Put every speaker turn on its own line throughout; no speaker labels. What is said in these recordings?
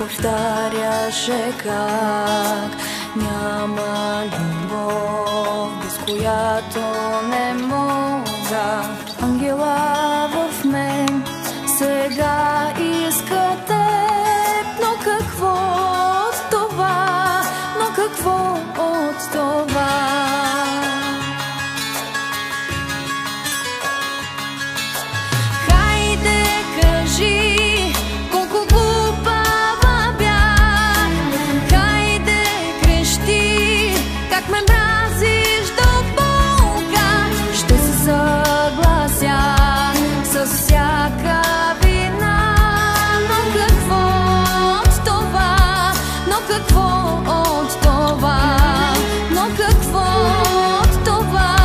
повтаряше как няма любов, без която не мога. Ангела в мен сега иска теб, но какво от това, но какво от това? Хайде, кажи колко глупава бях, хайде, крещи как ме мразиш до болка. Ще се съглася с всяка вина, но какво от това, но какво от това, но какво от това,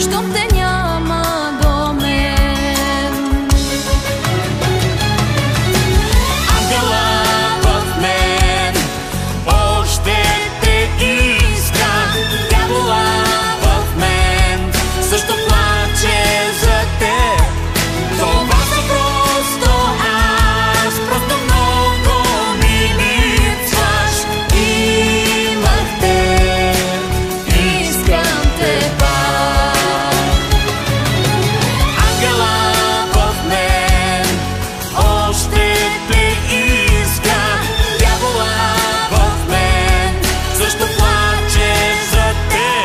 щом те няма до мен.
Ангела в мен още те иска, дявола в мен също плаче за теб. Това са просто аз, просто много ми липсваш. Имах те, искам те пак. Ангела в мен още те иска, дявола в мен също плаче за теб.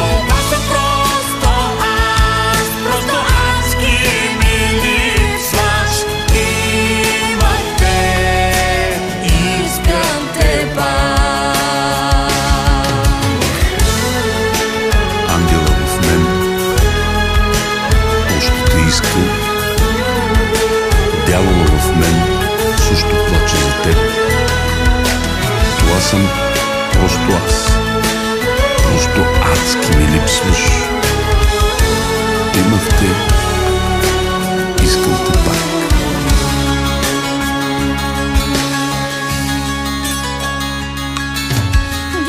Това са просто аз, просто адски ми липсваш. Имах те, искам те пак.
Ангела в мен още те иска, дявола в мен също плаче за теб. Това съм просто аз, просто адски ми липсваш. Имах те, искам те пак.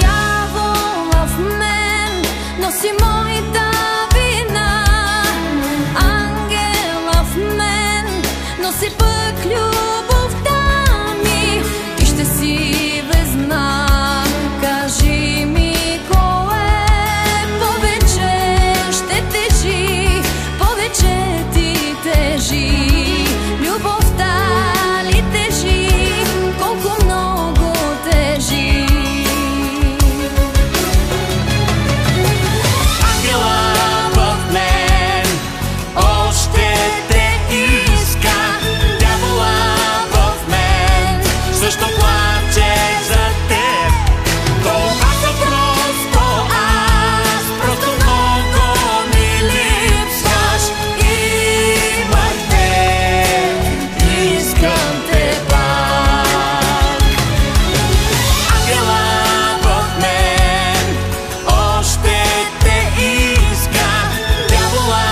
Дявола в мен носи моята вина, ангела в мен носи пък любовта ми. И ще си безна, кажи ми кое повече ще тежи, повече ти тежи. Любовта ли тежи, колко много тежи?
Ангела в мен още те иска, дявола в мен също плаче за теб. Това са просто аз, просто много ми липсваш. Имах те, искам те пак. Ангела в мен още те иска, дявола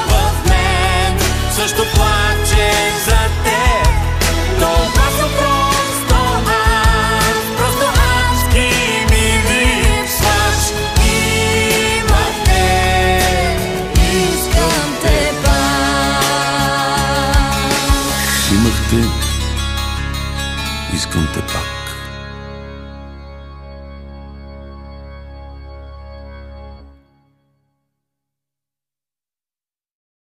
в мен също плаче за теб. Това са просто аз, просто адски ми липсваш. Имах те, искам те пак.
Имах те, искам те пак.